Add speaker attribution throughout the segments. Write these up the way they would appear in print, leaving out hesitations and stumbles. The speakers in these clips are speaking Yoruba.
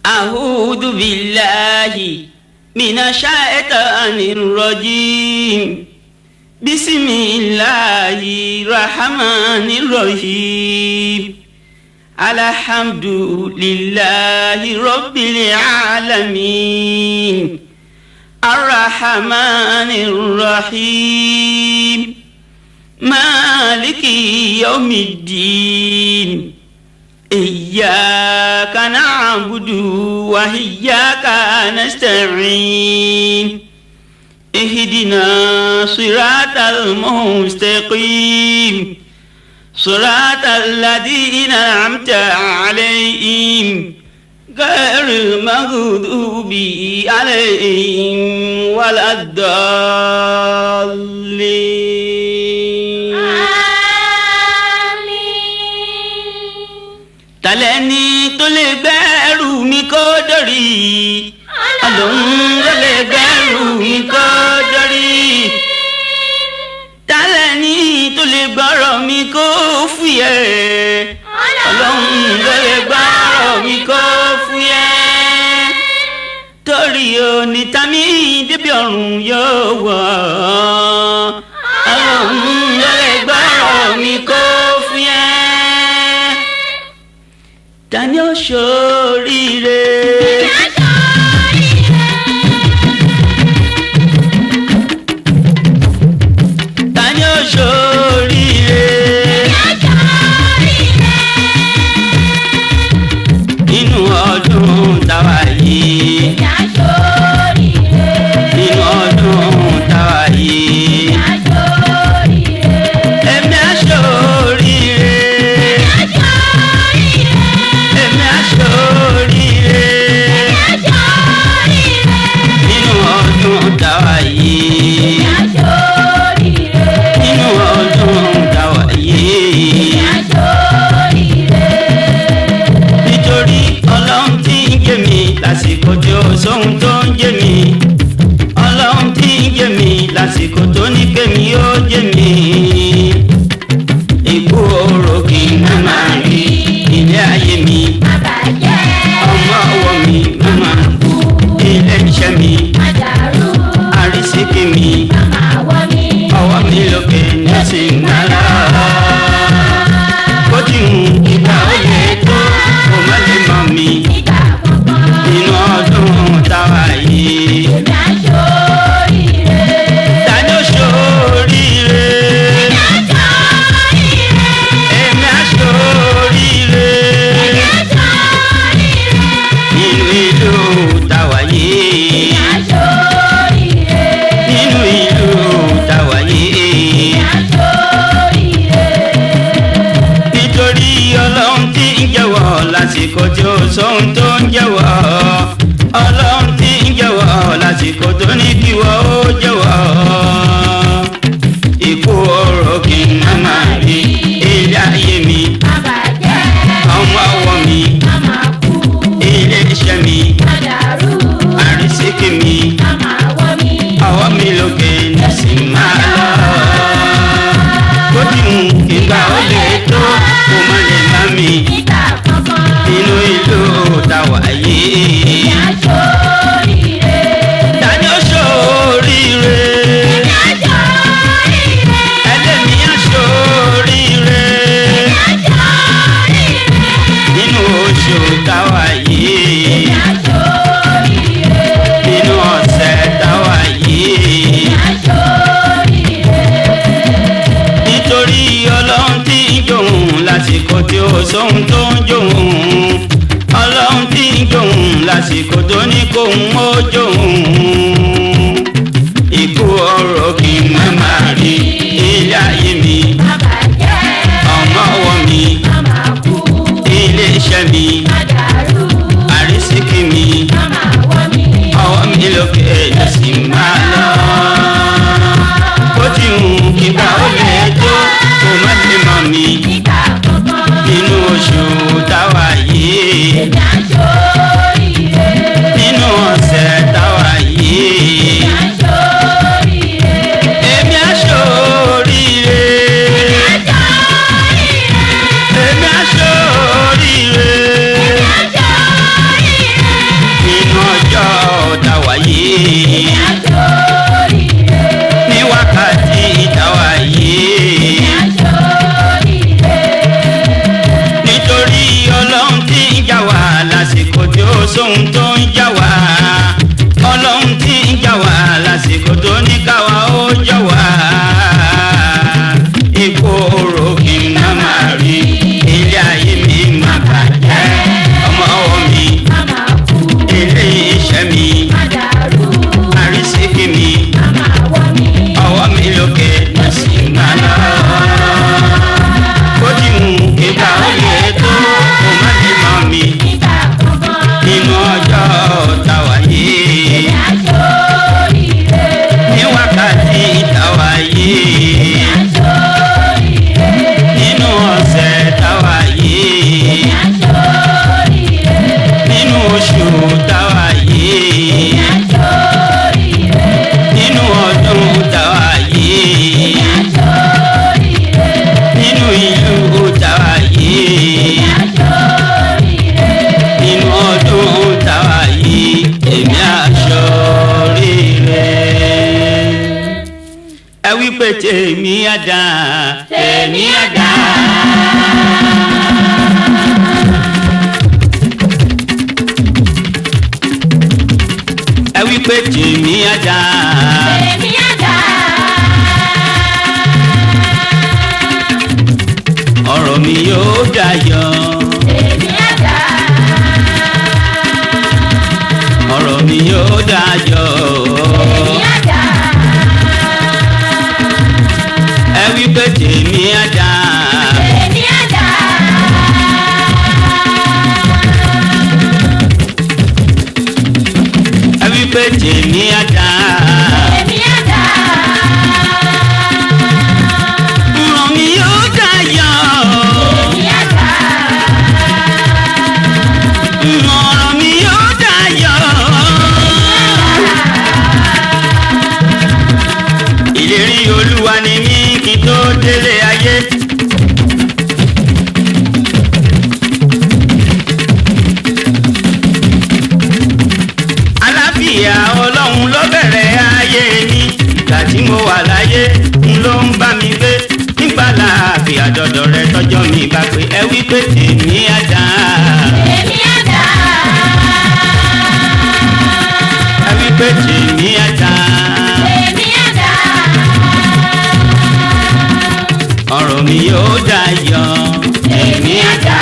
Speaker 1: أعوذ بالله من الشيطان الرجيم بسم الله الرحمن الرحيم الحمد لله رب العالمين الرحمن الرحيم مالك يوم الدين إياك نعبد وإياك نستعين اهدنا صراط المستقيم صراط الذين أنعمت عليهم غير المغضوب عليهم ولا الضالين tàlẹ́ni tó lè gbẹ́rù mi kó dórí Ọlọ́run ló lè gbẹ́rù mi kó dórí tàlẹ́ni tó lè gbọ́rọ̀ mi kó fúyẹ́ Ọlọ́run ló lè gbọ́rọ̀ mi kó fúyẹ́ torí onítàmí débi ọ̀run yóò wọ̀ Ọlọ́run ló lè gbọ́rọ̀ mi kó fúyẹ́. Tani ó ṣoríire. Tani ó ṣoríire. Nínú ọdún táwa yìí. Nínú ọdún táwa yìí. Èmi á ṣoríire. Nínú ọdún táwa yìí. Nínú ọdún táwa yìí. Nítorí Ọlọ́run tí ń jẹ mí lásìkò tí ó sóhun tó ń jẹ mí. Ọlọ́run tí ń jẹ mí lásìkò tó ní kémi ó jẹ mí. Ikú oró kì í má máa rí ilé ayé mi. Ọmọ ọwọ́ mi má máa kú ilé iṣẹ́ mi. Àrísíkí mi ọwọ́ mi lókè ní ọ̀sìn náírà. Bó ti hùn ìgbà ó lè tó kó má lè mọ̀ mi. Nínú ọdún táwa yìí. Tani ó ṣoríire. Èmi á ṣoríire. Nínú ìlú táwa yìí. Nínú ìlú táwa yìí. Nítorí Ọlọ́run tí ń jẹ́wọ́ lásìkò tí ó sóhun tó ń jẹ́wọ́. Ọlọ́run tí ń jẹ́wọ́ lásìkò tó ní kí wọ́n ó jẹ́wọ́. Ikú oró kì í má máa rí ilé ayé mi. Ọmọ ọwọ́ mi. Ilé iṣẹ́ mi. Àrísíkí mi. Ọwọ́ mi lókè ní sì máa lọ. Bó ti hùn ìgbà ó lè tó kó má lè má mi. Nínú ìlú táwa yìí. Tani ó ṣoríire. Ẹlẹ́mi á ṣoríire. Nínú oṣù táwa yìí. Nínú ọ̀sẹ̀ táwa yìí. Nítorí Ọlọ́run tí ń jòhùn lásìkò tí ó sóhun tó ń jòhùn. Ọlọ́run tí ń jòhùn lásìkò tó ní kóhun ó jòhùn. Ikú oró kì í má máa rí ilé ayé mi. Ọmọ ọwọ́ mi. Ilé iṣẹ́ mi. Àrísíkí mi. Ọwọ́ mi lókè lọ sí máa lọ. Bó ti hùn kíkà ó lè tó kó má lè mọ̀ mi. Nínú oṣù táwa yìí. Nínú ọ̀sẹ̀ táwa yìí. Èmi á ṣoríire. Èmi á ṣoríire. lásìkò tí ó sóhun tó ń jà wá ọlọ́run tí ń jà wá lásìkò tó ní káwa ó jà wá ikú oró kí n má máa rí ilé ayé mi má bàjẹ́ ọmọ ọwọ́ mi ilé iṣẹ́ mi àrísíkí mi ọwọ́ mi lókè lọ sí máa lọ. Ó ti mú kíkà ó lè tó kó má lè mọ̀ mi nínú ọjọ́ tàwa yìí ní wákàtí tàwa yìí nínú ọ̀sẹ̀ tàwa yìí nínú oṣù tàwa yìí nínú ọdún tàwa yìí nínú ìlú tàwa yìí nínú ọdún tàwa yìí èmi aṣọ rírẹ. Ẹ wí pé tèmi á dá tèmi á dá. Ẹ wí pé tèmi á dá. Ọ̀rọ̀ mi yóò dayọ̀. Ọ̀rọ̀ mi yóò dayọ̀. Ẹ wí pé tèmi á dá. Ẹ wí pé tèmi á dá. Ọ̀rọ̀ mi yóò dayọ̀. Ọ̀rọ̀ mi yóò dayọ̀. Ìlérí Olúwa ni mí kí n tó délé ayé. Àlàáfíà Ọlọ́run ló bẹ̀rẹ̀ ayé mi. Ìgbà tí mo wà láyé n ló ń bá mi gbé. Nígbà láàfíà dọ̀dọ̀ rẹ tọ́jọ́ mi bá pé ẹ wí pé tèmi á dá. Ẹ wí pé tèmi á dá. Ọ̀rọ̀ mi yóò dayọ̀. Tèmi á dá.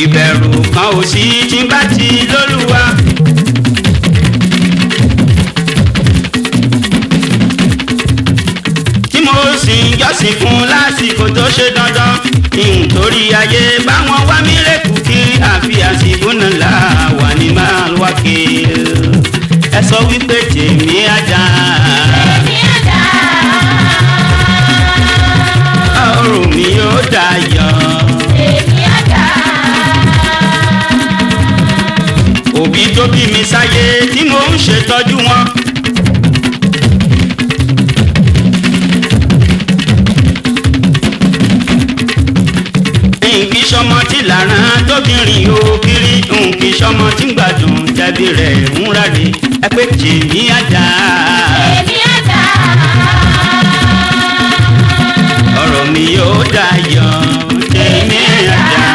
Speaker 1: Ìbẹ̀rù kan ò sí tí n bá ti lólúwa. Tí mo sì ń jọ́sìn fún lásìkò tó ṣe dandan. Nítorí ayé báwọn wá mi lẹ́kù kiri àfi àsìkò náà là wà ní máa wá kiri. Ẹ sọ wípé tèmi á dá. Ọ̀rọ̀ mi yóò dayọ̀. Òbí tó bí mi sáyé tí mo ń ṣètọ́jú wọn. Nkì sọmọ tí làrán tóbìnrin ò kiri nkì sọmọ tí gbádùn tẹ̀bí rẹ̀ ń ráre ẹ pé tèmi á dá. Ọ̀rọ̀ mi yóò dayọ̀. Tèmi á dá.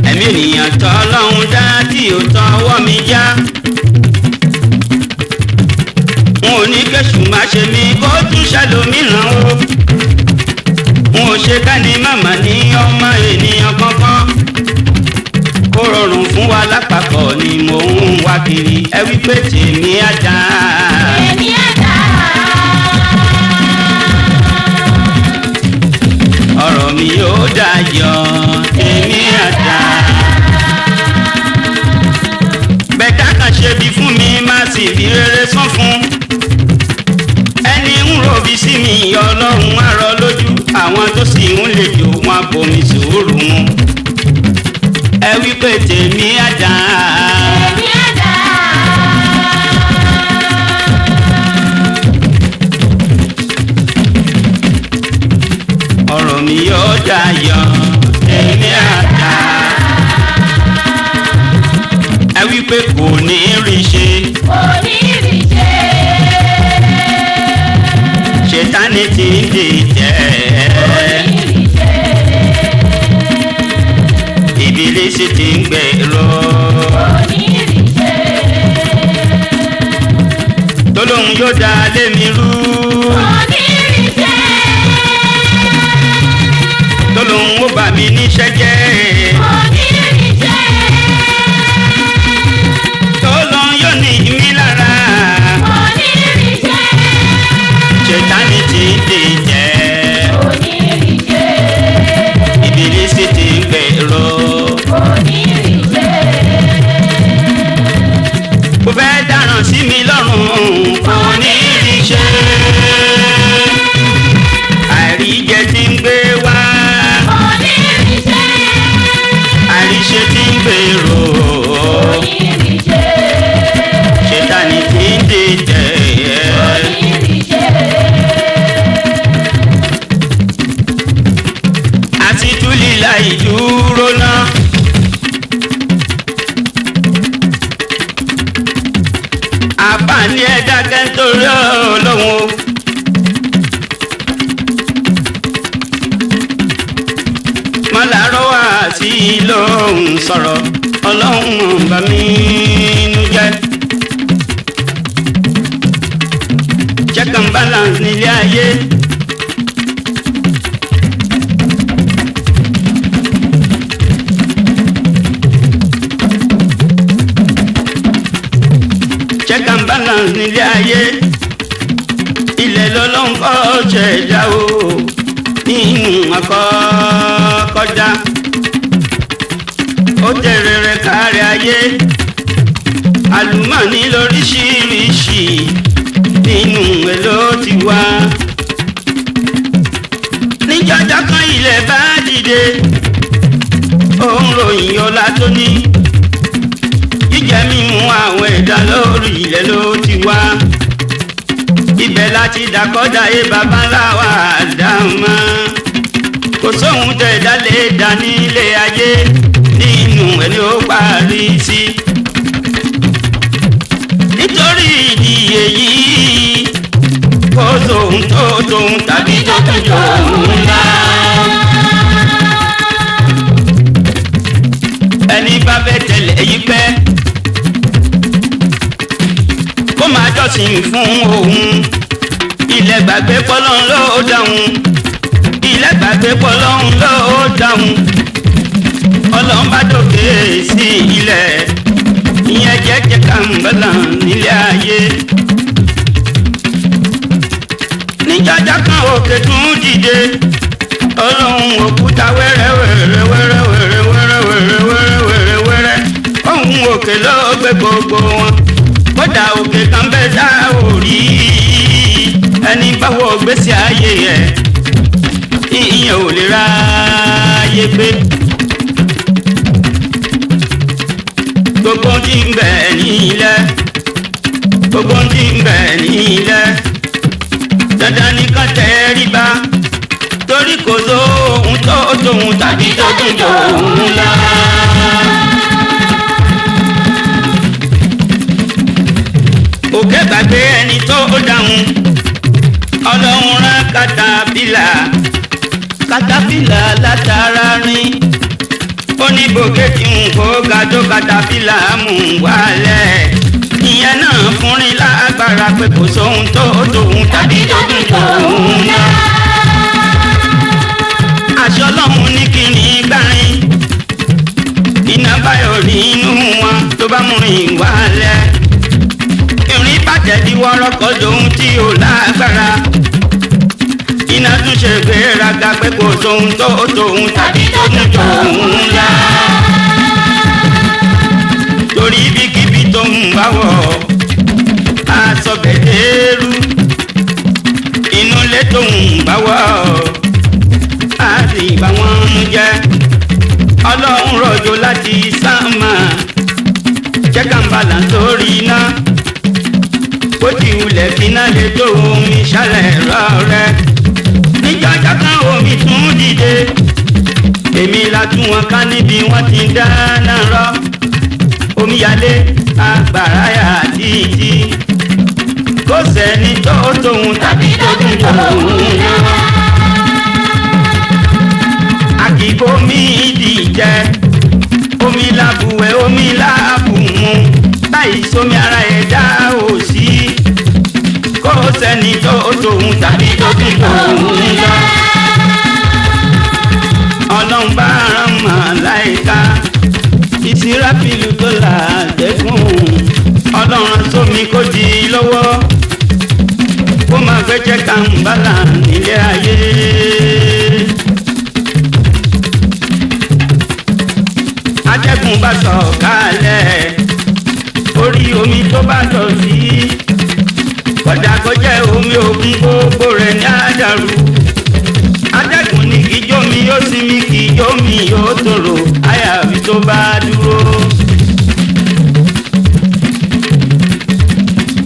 Speaker 1: Ẹ̀mí ènìyàn tọ́ Ọlọ́run dá tí ò tọwọ́ mi já. N ò ní kẹ́sù má ṣe mí kó tún ṣẹlòmíràn o. N ò ṣe ká ní màmá ní ọmọ ènìyàn kankan. Kó rọrùn fún wa lápapọ̀ ni mò ń wá kiri ẹ wí pé tèmi á dá. Ọ̀rọ̀ mi yóò dayọ̀. Tèmi á dá. Bẹ̀dá kan ṣe bí fún mi má sì fi rere sán fún. Ẹni ń ròbí sí mi Ọlọ́run á rọ lójú. Àwọn tó sì ń lè jò wọn bomi sùúrù mu. Ẹ wí pé tèmi á dá. Ọ̀rọ̀ mi yóò dayọ̀. Tèmi á dá. Ẹ wí pé kò ní rí ṣe. Ṣètánì ti ń dìtẹ̀. ti ń gbèrò. tó lóun yóò dá lé mi rú. tó lóun ó bà mí níṣẹ́ jẹ́. tó lóun yóò ní mí lára. Ṣẹ̀tánì ti ń dèjẹ́. Ìbílísì ti ń gbèrò. Kò fẹ́ dáràn sí mi lọ́rùn. Kò ní rí ṣe. Àìríjẹ ti ń gbé wá. Àìríṣe ti ń gbèrò. Ṣẹ̀tánì ti ń dèjẹ́. Ìdúró náà. Àbáni ẹ̀dá kẹ́ńtórí ọlọ́run. Mọ́lárọ́ wá sí lóhùn sọ̀rọ̀ ọlọ́run bá mi nú jẹ́. Check and balance nílé ayé. Check and balance nílé ayé. Ilẹ̀ lọ́lọ́run kọ́ ṣẹ̀dá o nínú àkọ́kọ́dá. Ó tẹ̀rẹ̀rẹ̀ kárí ayé. Àlùmọ́ọ́nì lóríṣiríṣi nínú ẹ̀ ló ti wá. Níjọ́jọ́ kan ilẹ̀ bá dìde. Ó ń ròyìn ọlá tó ní. Jíjẹ mímu àwọn ẹ̀dá lórí ilẹ̀ ló ti wá. Ibẹ̀ láti dàkọ́dá yé baba ńlá wa Ádámà. Kò sóhun tẹ̀dá lè dá nílé ayé. Nínú ẹ̀ ló parí sí. Nítorí ìdí èyí kò sóhun tó tóhun tàbí tó tún jọ òun ńlá. Ẹni bá fẹ́ tẹ̀lé yí pẹ́. Kó máa jọ́sìn fún òun. Ilẹ̀ gbàgbé pọ́lọ́n ló dáhùn. Ilẹ̀ gbàgbé pọ́lọ́n ló dáhùn. Ọlọ́run bá dòkè sí ilẹ̀. Ìyẹn jẹ́jẹ́ kàmbálà nílé ayé. Níjọ́jọ́ kan òkè tún dìde. Ọlọ́run òkúta wẹ́rẹ́ wẹ́rẹ́ wẹ́rẹ́ wẹ́rẹ́ wẹ́rẹ́ wẹ́rẹ́ wẹ́rẹ́ wẹ́rẹ́ wẹ́rẹ́. Ohun òkè ló gbé gbogbo wọn. Kódà òkè kan bẹ́ dá orí. Ẹni báwo gbèsè ayé ẹ̀. Ìyẹn ò lè ráyé gbé. Gbogbo tí ń bẹ nílẹ̀. Gbogbo tí ń bẹ nílẹ̀. Dandan ní ká tẹríba. Torí kò sóhun tó tóhun tàbí tó tún jọ òun lọ. Òkè gbàgbé ẹni tó dáhùn. Ọlọ́run rán katapila. Katapila látara rìn. Ó ní bòkè tí ń kó ga tó katapila mú wálẹ̀. Ìyẹn náà fúnrin lágbára pé kò sóhun tó tóhun tàbí tó tún jọ òun lọ. Aṣọ Ọlọ́run ní kí ni gbárin. Iná báyọ̀ rí inú wọn tó bá mú rìn wálẹ̀. Ìrìn bàjẹ́ di wọ́rọ́kọ́ lóhun tí ò lágbára. Iná tún ṣe gbéraga pé kò sóhun tó tóhun tàbí tó tún jọ òun ńlá. Torí ibikíbi tó ń bá wọ̀ aṣọ bẹ̀dẹ̀rú. Inú ilé tó ń bá wọ̀ á sì bá wọn mú jẹ́. Ọlọ́run rọ̀jò láti sámà. Check and balance sórí iná. Bó ti wulẹ̀ kíná lè tó omi ṣálẹ̀ rọ̀ rẹ̀. Níjọ́jọ́ kan omi tún dìde. Èmi la tún wọn ká níbi wọ́n ti dáná rọ́. Omíyalé agbára yà títí. Kò sẹ́ni tó tóhun tàbí tó tún jọ òun lọ. Àkìkò mi dìjẹ́. Omi láì sómi ara ẹ̀dá ò sí kó sẹ́ni tó tòun tàbí tó tún tòun lọ. ọlọ́run bá rán màláíkà Ìsíráfílù tó là dẹ́kun ọlọ́run sómi kó di lọ́wọ́ kó máa gbẹ́jẹ́ kàǹbálà nílé ayé. atẹ́gùn bá sọ̀ kalẹ̀ orí omi tó bá dọ̀ sí kódà kó jẹ́ omi òkun gbogbo rẹ̀ ní àdàrú. atẹ́gùn ní kíjó mi yóò sinmi kíjó mi yóò tòrò àyàfi tó bá dúró.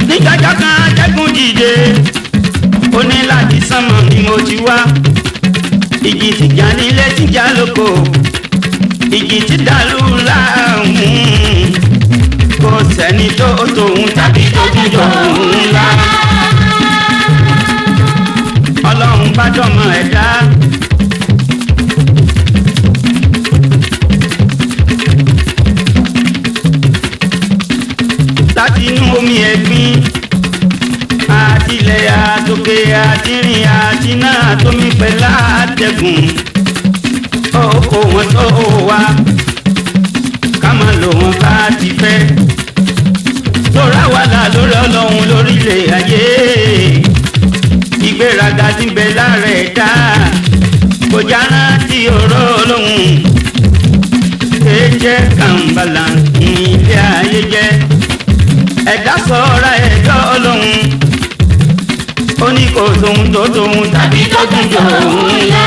Speaker 1: nígbàjọ́ kan atẹ́gùn dìde ó ní láti sánmọ̀ ni mo ti wá. ìjì ti jà nílé ti jà lóko ìjì ti dàlú láàmú kò sẹ́ni tó tòun tàbí tó tún jòun ńlá. ọlọ́run bá dọ̀mọ́ ẹ̀dá. láti inú omi ẹ̀gbin àtilẹ̀ àtòkè àtìrìn àtiná tómi pẹ̀lú àtẹ̀gùn ó wọn tó wá ká máa lò wọn bá ti fẹ́. tóra wà lá lórí ọlọ́run lórílẹ̀ ayé ìgbéraga ti bẹ lára ẹ̀dá kò já rántí ọ̀rọ̀ ọlọ́run kéjẹ́ kàǹbàlà ilé ayé jẹ́. ẹ̀dá sọ̀rọ̀ ẹ̀dọ́ ọlọ́run ó ní kò tóun tó tóun tàbí tó tún jòun lọ.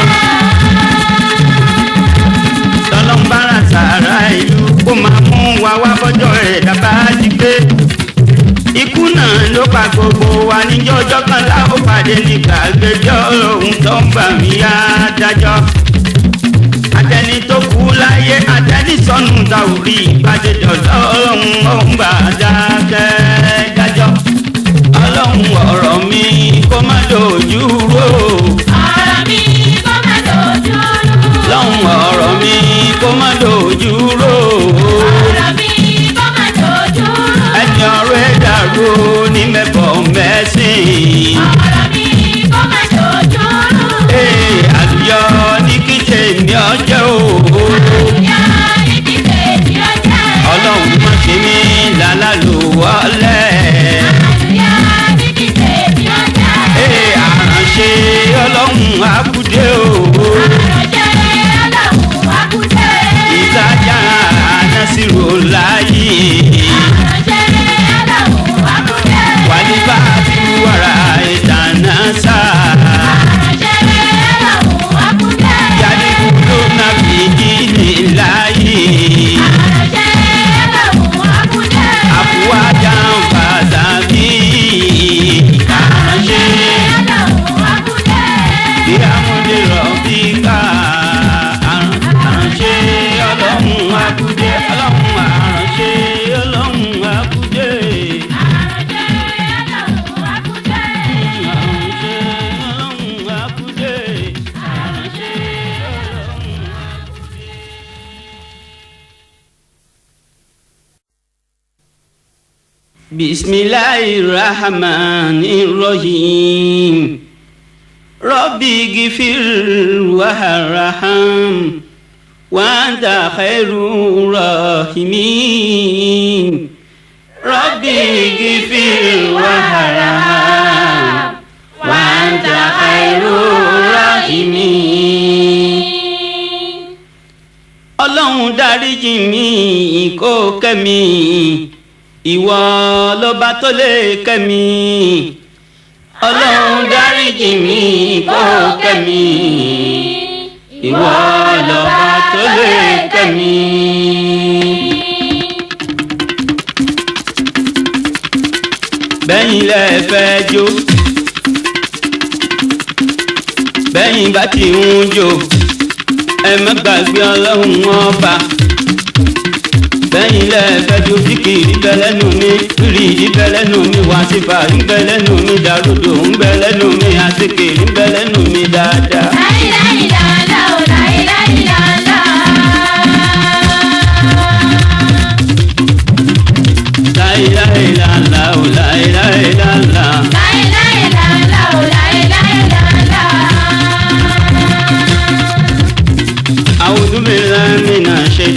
Speaker 1: tọ́lọ́mbára sàrà ìlú kó máa mú wa wá bọ́jọ́ ẹ̀dá bá ti gbé. ikú náà ló pa gbogbo wa níjọ́ ọjọ́ kan láò pàdé nígbà gbẹjọ́ ohun tó ń bà mí adájọ́. àtẹni tó kú láyé àtẹni sọnù dàwùrí ìpàdé dọ̀dọ̀ ọlọ́run ọ̀hún bá dákẹ́ dájọ́. ọlọ́run ọ̀rọ̀ mi kó má dojú ró.
Speaker 2: ọ̀rọ̀ mi kó má dojú ró.
Speaker 1: lọ́hùn ọ̀rọ̀ mi kó má dojú ró.
Speaker 2: ọ̀rọ̀ mi kó má dojú ró.
Speaker 1: ẹni ọ̀rọ̀ ẹ̀ dàrú ní mẹ́bọ̀ mẹ́sìn.
Speaker 2: ọ̀rọ̀ mi kó má dojú ró.
Speaker 1: àlùyọ ní kí tèmi ọjọ́ o.
Speaker 2: àlùyọ ní kí tèmi ọjọ́.
Speaker 1: ọlọ́run má ṣe mí lálálù wọlé.
Speaker 2: àlùyọ ní kí tèmi ọjọ́.
Speaker 1: àránṣe ọlọ́run àkùdé o.
Speaker 2: àránṣe ọlọ́run àkùdé.
Speaker 1: ìtajà násìrò láyé.
Speaker 2: àránṣe ọlọ́run àkùdé.
Speaker 1: wàlíbà tí wàrà ìdáná sá.
Speaker 2: àránṣe ọlọ́run àkùdé.
Speaker 1: yàdìkúlò náà fi dìní láyé.
Speaker 2: àránṣe ọlọ́run àkùdé.
Speaker 1: àbúwájà ń pàtàkì. àránṣe
Speaker 2: ọlọ́run àkùdé.
Speaker 1: bí amúdé rọ̀bì ká. àránṣe ọlọ́run àkùdé. ọlọ́run àránṣe ọlọ́run àkùdé.
Speaker 2: àránṣe ọlọ́run àkùdé.
Speaker 1: àránṣe ọlọ́run àkùdé. àránṣe ọlọ́run àkùdé. Bismillahirrahmanirrahim. Rabbi ghfir warham wa anta khairur rahimin. Rabbi ghfir warham wa anta khairur rahimin. Ọlọ́run dáríjì mí kó kẹ́ mi ìwọ lọ́ba tó lè kẹ́ mi. Ọlọ́run dáríjì mí kó kẹ́ mi ìwọ lọ́ba tó lè kẹ́ mi. bẹ́yìn lẹ fẹ́ jó bẹ́yìn bá ti ń jó ẹ má gbàgbé ọlọ́run ọba. bẹ́yìn lẹ fẹ́ jó fíkìrì bẹ́ lẹ́nu mi rírì bẹ́ lẹ́nu mi wàsífà ń bẹ́ lẹ́nu mi dàrúdò ń bẹ́ lẹ́nu mi àsìkèrè ń bẹ́ lẹ́nu mi dáadáa.
Speaker 2: láìláìláńlá ò láìláìláńlá.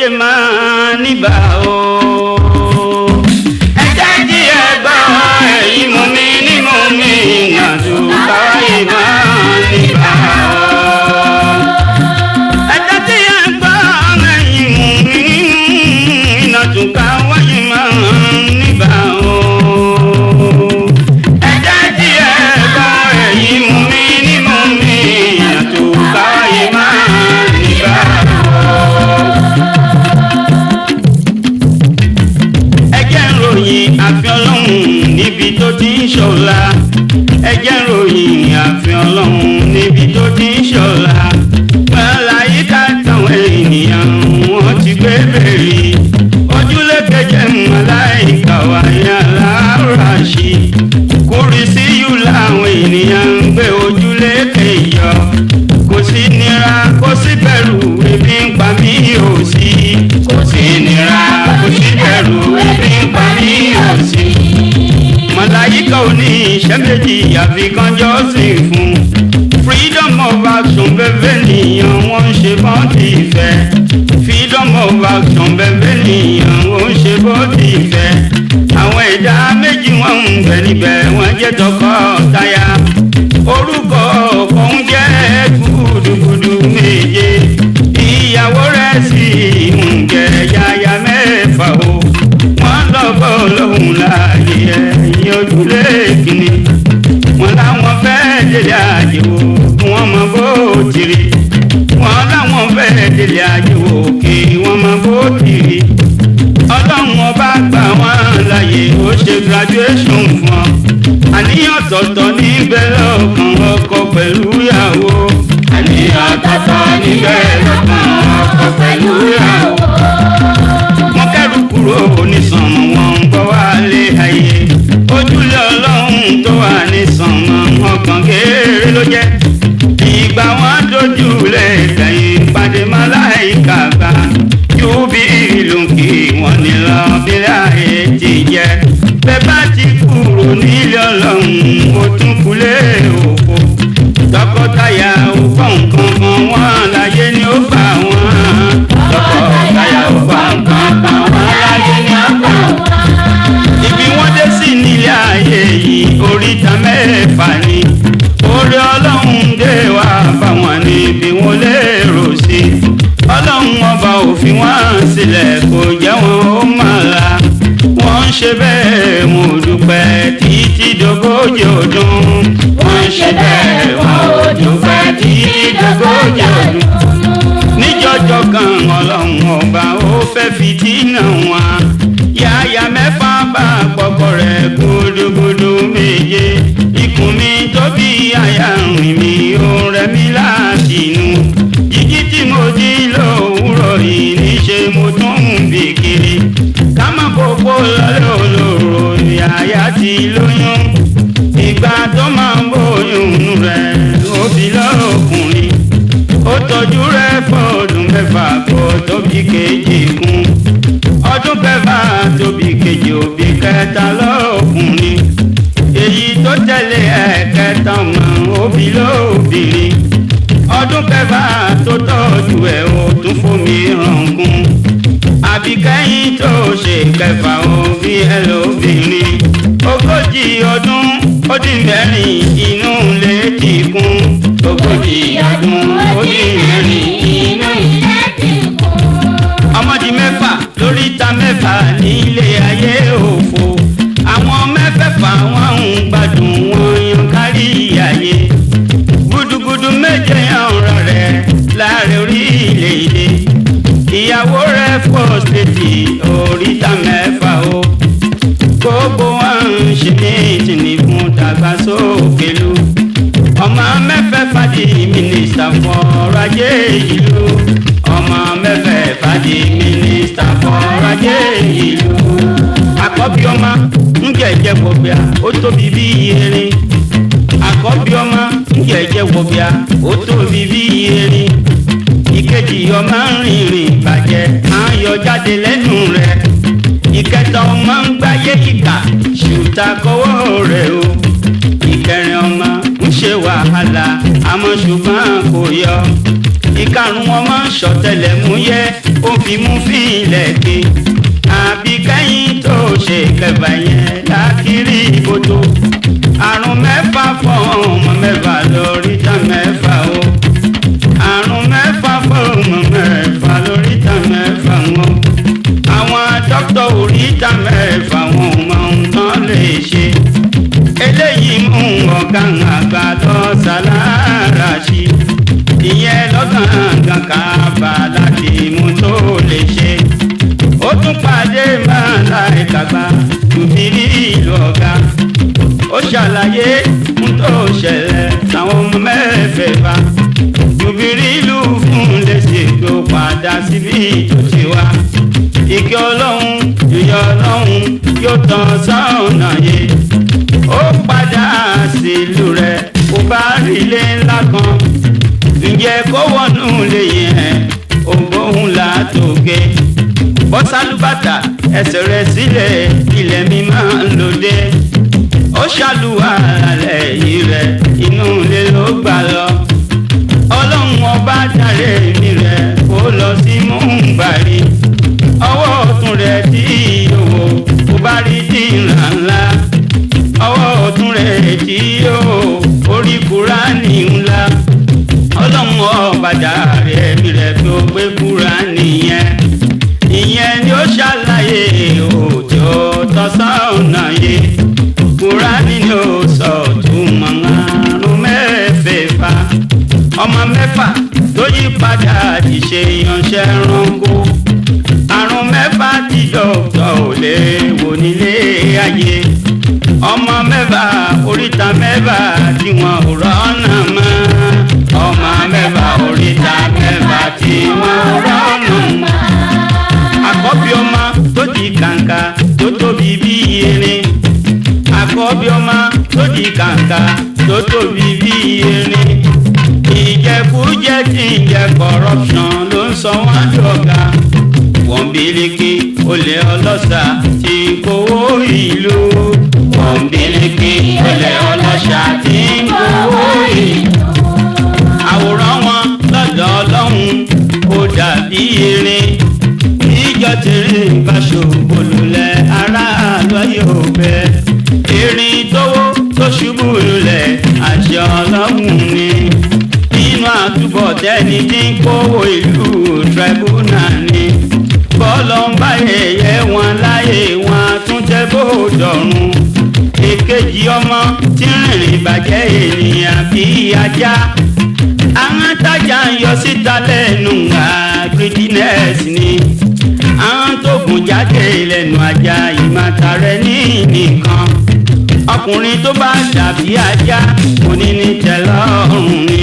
Speaker 1: wáyé máa níbà o. ẹ jẹ́ kí ẹ gbọ́ èyí mú mi ní mú mi nàdúkà wáyé máa níbà o. ẹ jẹ́ kí ẹ gbọ́ èyí mú mi ní nàdúkà wáyé máa níbà o. ẹ jẹ́ kí ẹ gbọ́ èyí mú mi ní mú mi nàdúkà wáyé máa níbà o. ròyìn àfin ọlọ́run níbi tó ti ń ṣọ̀la ẹ jẹ́ ròyìn àfin ọlọ́run níbi tó ti ń ṣọ̀la màláyé táwọn ènìyàn wọn ti gbé bèrè ojúlé keje màláìka wáyà láàrúràṣì kúrìsí yù láwọn ènìyàn ń gbé ojúlé kejọ kò sí nira kò sí bẹ̀rù ebi ń pa mí ò sí kò sí nira kò sí bẹ̀rù ebi ń pa mí ò sí. màláyíkà ò ní iṣẹ́ méjì àfi kan jọ́sìn fún freedom of action bẹ́ẹ̀ nìyàn wọ́n ń ṣe bọ́ọ̀dì ìfẹ́ freedom of action bẹ́ẹ̀ nìyàn wọ́n ń ṣe bọ́ọ̀dì ìfẹ́ àwọn ẹ̀dá méjì wọ́n ń bẹ níbẹ̀ wọ́n jẹ́ tọkọ-taya orúkọ ọ̀kan ń jẹ́ gúdúgúdú méje ìyàwó rẹ̀ sì ń jẹ́ yàyà mẹ́fà o wọ́n lọ́kọ̀ lóhùn láàyè ẹ̀yìn ojúlé kìíní wọ́n láwọn fẹ́ délé àjẹwò wọ́n mọ bó ti rí wọ́n láwọn fẹ́ délé àjẹwò kí wọ́n mọ bó ti rí ọlọ́run ọba gbà wọ́n láyè ó ṣe graduation fún wọn àníyàn tọ̀tọ̀ níbẹ̀ lọ́kàn ọkọ pẹ̀lú ìyàwó àníyàn tọ̀tọ̀ níbẹ̀ lọ́kàn ọkọ pẹ̀lú ìyàwó. wọ́n kẹ́rù kúrò nísànmọ́ wọn ń gbọ́ wálé ayé ojúlé ọlọ́run tó wà nísànmọ́ ọkàn kéré ló jẹ́ ìgbà wọn dojúlé kẹ́yìn pàdé màláìka bá yóò bí ìlú kí wọ́n ní lọ bí láyé ti jẹ́ bẹ́ẹ̀ bá ti kúrò nílé ọlọ́run ó tún kulé òfò tọkọtaya ò gbọ́ nǹkan kan wọ́n láyé ni ó gbà wọ́n tọkọtaya ò gbọ́ nǹkan kan wọ́n láyé ni ó gbà wọ́n. ibi wọ́n dé sí nílé ayé yìí oríta mẹ́fà ni orí ọlọ́run dé wá báwọn níbi wọ́n lérò sí ọlọ́run ọba òfin wọn sílẹ̀ kò jẹ́ wọn ó máa la wọ́n ń ṣe bẹ́ẹ̀ mo dúpẹ́ títí dógójì ọdún wọ́n ń ṣe bẹ́ẹ̀ wọ́n ò dúpẹ́ títí dógójì ọdún. níjọ́jọ́ kan ọlọ́run ọba ó fẹ́ fìtínà wọn yàyà mẹ́fà bá pọ̀pọ̀ rẹ̀ gúdúgúdú méje ikùn mi tóbi àyà rìn mi ò rẹ̀ mí láti inú jíjí tí mo jí lówùúrọ̀ yìí níṣẹ́ mo tún ń bì kiri ká má kókó lọ́lẹ́ olóró yàyà ti lóyún ìgbà tó máa ń bóyún rẹ̀ ó bí lọ́kùnrin ó tọ́jú rẹ̀ fọ́dún mẹ́fà kó tóbi kejì kún ọdún kẹfà tóbi kejì òbí kẹta lọ́kùnrin èyí tó tẹ̀lé ẹ̀kẹta ọmọ òbí lóbìnrin ọdún kẹfà tó tọ́jú ẹ̀ ó tún fomi rànkún àbíkẹ́yìn tó ṣe kẹfà òbí ẹ lóbìnrin ogójì ọdún ó dín mẹ́rin inú ilé ti kún ogójì ọdún ó dín mẹ́rin inú ilé ti kún. ọmọdé mẹ́fà lóríta mẹ́fà nílé ayé òfo àwọn mẹ́fẹ̀ẹ̀fà wọn ń gbádùn wọn yan kárí ayé gúdúgúdú méje ọ̀rọ̀ rẹ̀ láàrin orílẹ̀-èdè ìyàwó rẹ̀ fọ́ stéètì oríta mẹ́fà o gbogbo wọn ń ṣe mítìnì fún dàgbàsókè ìlú ọmọ mẹ́fẹ̀ẹ̀fà di mínísítà fọ́rọ̀ ajé ìlú ọmọ mẹ́fẹ̀ẹ̀fà di mínísítà fọ́rọ̀ ajé ìlú àkọ́bí ọmọ ń jẹ́jẹ́ wọ̀bìà ó tóbi bí erin àkọ́bí ọmọ ń jẹ́jẹ́ wọ̀bìà ó tóbi bí erin ìkejì ọmọ ń rìnrìn bàjẹ́ à ń yọ jáde lẹ́nu rẹ̀ ìkẹta ọmọ ń gbáyé kíkà ṣùtà kọ́wọ́ rẹ̀ o ìkẹrin ọmọ ń ṣe wàhálà àmọ́ ṣùgbọ́n kò yọ ìkarùn ọmọ ṣọ̀tẹlẹ̀múyẹ́ ó fi mú fílẹ̀ ké àbí kẹ́yìn tó ṣe kẹfà yẹn lákìrí ìbòtò àrùn mẹ́fà fọ́ ọmọ mẹ́fà lóríta mẹ́fà o àrùn mẹ́fà fọ́ ọmọ mẹ́fà lóríta mẹ́fà wọn àwọn dókítà oríta mẹ́fà wọn ò mọ ohun tán lè ṣe eléyìí mú ọ̀gá àgbà lọ sálára sí ìyẹn lọ́gàngàn kábà láti mú tó lè ṣe ó tún pàdé máa láì kàgbà tùbírí ìlú ọ̀gá ó ṣàlàyé mú tó ṣẹlẹ̀ táwọn ọmọ mẹ́fẹ̀ẹ̀fà tùbírí ìlú fún lẹ́sẹ̀ tó padà síbí tó ti wá ìkẹ́ ọlọ́run ìyá ọlọ́run yóò tàn sọ́ọ̀nà yé ó padà sílùú rẹ̀ kó bá rí ilé ńlá kan ǹjẹ́ kó wọnú lè yẹn ògbóhùn látòkè bọ́sálúbàtà ẹsẹ̀ rẹ̀ sílẹ̀ ilẹ̀ mi máa ń lòdì ó ṣàlùwà alẹ́ yìí rẹ̀ inú ilé ló gbà lọ ọlọ́run ọba dáre mi rẹ̀ kó lọ sí múmbàrí ọwọ́ ọ̀tún rẹ̀ tí yòówó kó bá rí dìrà ńlá ọwọ́ ọ̀tún rẹ̀ tí yòówó orí Kùránì ńlá ọlọ́run ọba dáre mi rẹ̀ tó gbé Kùránì yẹn ìyẹn ni ó ṣàlàyé òjò tọ́sánà yé Kùránì ni ó sọ túmọ̀ àrùn mẹ́fẹ̀ẹ̀fà ọmọ mẹ́fà tó yí padà ti ṣe ìyanṣẹ́ ránkó àrùn mẹ́fà tí dókítà ò lè wò nílé ayé ọmọ mẹ́fà oríta mẹ́fà tí wọn ò rọ́nà mọ́ ọmọ mẹ́fà oríta mẹ́fà tí wọn ò rọ́nà mọ́ àkọ́bí ọmọ tó di kàǹkà tó tóbi bí erin àkọ́bí ọmọ tó di kàǹkà tó tóbi bí erin ìjẹkújẹ tí ń jẹ corruption ló ń sọ wọ́n dọ̀gá wọ́n bíríkì olè ọlọ́ṣà tí kówó ìlú wọ́n bíríkì olè ọlọ́ṣà tí kówó ìlú àwòrán wọn lọ́dọ̀ ọlọ́run ó dàbí erin ìjọ tèrè bá ṣòbò lulẹ̀ aráàlú yóò bẹ erin tówó tó ṣubú lulẹ̀ àṣẹ ọlọ́run ni nínú àtúbọ̀ tẹ́ni tí ń kówó ìlú tribunal ni bọ́lọ̀ ń bá yẹyẹ wọn láyé wọn tún tẹ́ bó dọ̀run èkejì ọmọ tí ń rìnrìn bàjẹ́ ènìyàn bí ajá àwọn tájà ń yọ síta lẹ́nu greediness ni àwọn tó gùn jáde lẹ́nu ajá ìmọ̀ta rẹ̀ ní nìkan ọkùnrin tó bá dàbí ajá kò ní ní tẹ́lọ́rùn ni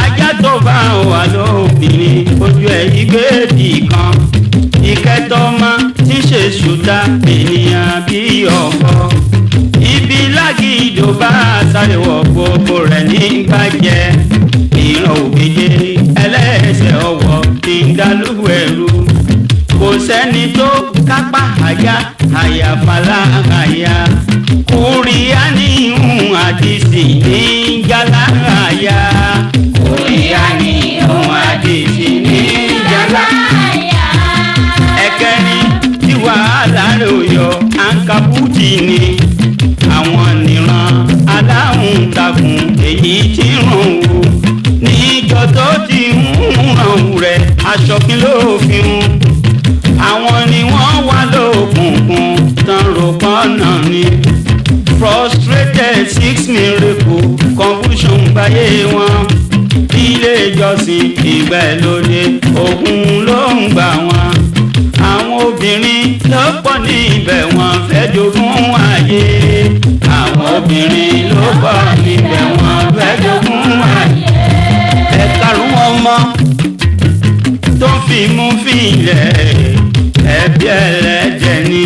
Speaker 1: ajá tó bá wà lóbìnrin ojú ẹ̀ ìgbéèdì kan ìkẹtọ́ ọmọ tí ń ṣe ṣùtá ènìyàn bí ọkọ ibi lágìdò bá sáré wọ gbogbo rẹ̀ ní bàjẹ́ ìran ògbéjé ẹlẹ́sẹ̀ ọwọ́ ti ń dálúgbò ẹ̀rú kò sẹ́ni tó kápá àyà àyàfàlà àyà kúrìá ní ìhùn àdìsí ní jálá àyà kúrìá ní ìhùn àdìsí ní jálá àyà ẹ̀kẹ́ni tí wàhálà rẹ̀ ò yọ àǹkàbùtì ni àwọn nìran aláhùn takùn èyí tí ràn wò níjọ tó ti ń ràn rẹ̀ aṣọ kí ló fi hùn àwọn ni wọ́n wá lókùnkùn tán rògbọ́nà ni frustrated 6 miracle confusion gbáyé wọn ilé ìjọsìn ìgbàlódé ogun ló ń gbà wọn àwọn obìnrin ló pọ̀ níbẹ̀ wọ́n fẹ́ jogún ayé àwọn obìnrin ló pọ̀ níbẹ̀ wọ́n fẹ́ jogún ayé ẹ̀karùn ọmọ tó fi mú fìlẹ̀ ẹbí ẹlẹ́jẹ̀ ni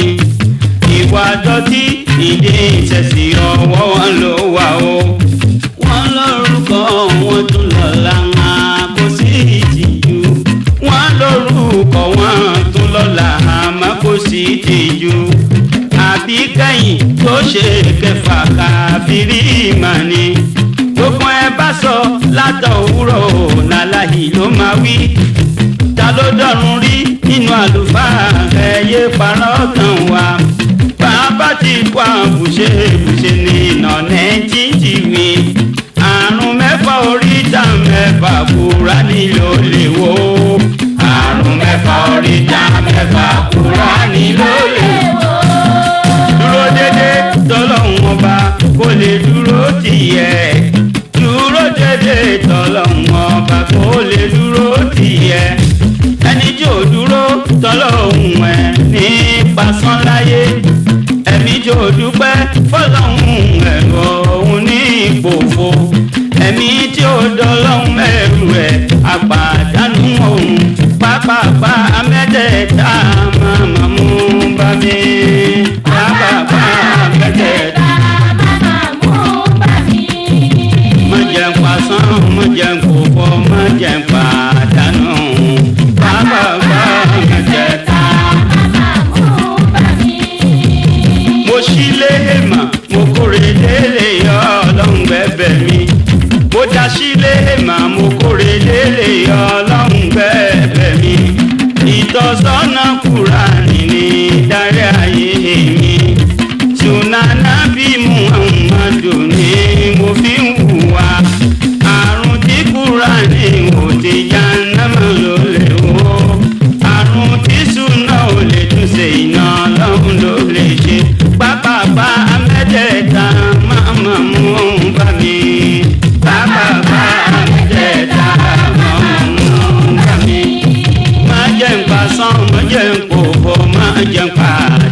Speaker 1: ìwà dọ̀tí ìdí ìṣẹ̀sì ọwọ́ wọn ló wà o wọ́n lórúkọ wọn tún lọ́la kò sí ìtìjú wọ́n lórúkọ wọn tún lọ́la àmọ́ kò sí ìtìjú àbí kẹ́yìn tó ṣe kẹfà káfírí ìmọ̀ ni gbogbo ẹ bá sọ látọ̀ òwúrọ̀ nàláyé ló máa wí. Ta ló dọ̀run rí nínú àlùfáà ẹ̀yẹ parọ́ tàn wá. Bàbá ti kó àbùṣe ní ìnànà jíjì wí. Àrùn mẹ́fà oríta mẹ́fà Kùránì ló lè wò. Àrùn mẹ́fà oríta mẹ́fà Kùránì ló lè wò. Dúró dédé tọ́lọ́hun ọba kó lè dúró tìyẹ. Dúró dédé tọ́lọ́hun ọba kó lè dúró tìyẹ. Ẹni tí ò dúró tọ́lọ́hun ẹ̀ ní pasán láyé. Ẹ̀mí tí ò dúpẹ́ fọ́lọ́hun ẹ̀rọ òun ní ìpòfo. Ẹ̀mí tí ó dọ́lọ́hun ẹrù ẹ̀ àpàdánù òun. Pápápá mẹ́tẹ̀ẹ̀ta máa mú bá mi. Pápápá mẹ́tẹ̀ẹ̀ta
Speaker 2: máa mú bá mi.
Speaker 1: má jẹ́ n pasán, má jẹ́ n pòfo, má jẹ́ n pàdánù. Pápápá mẹ́tẹ̀ẹ̀ta
Speaker 2: máa mú bá mi.
Speaker 1: mo sílé èèmà mo kórè délé Ọlọ́run bẹ̀bẹ̀ mi. Mo já sílé èèmà mo kórè délé Ọlọ́run bẹ̀bẹ̀ mi. Ìtọ́sọ́nà Kùránì ní darí ayé mi. Sunana bí Muhammadu ni mo fi ń hùwà. Àrùn tí Kùránì ò ti já námà ló lè wò. Àrùn tí súnà ò lè túnṣe iná Ọlọ́run ló lè ṣe. Pápápá mẹ́tẹ̀ẹ̀ta máa mú bá mi. Pápápá mẹ́tẹ̀ẹ̀ta máa mú bá mi. Má jẹ́ n pasán, má jẹ́ n pòfo, má jẹ́ n pàdánù.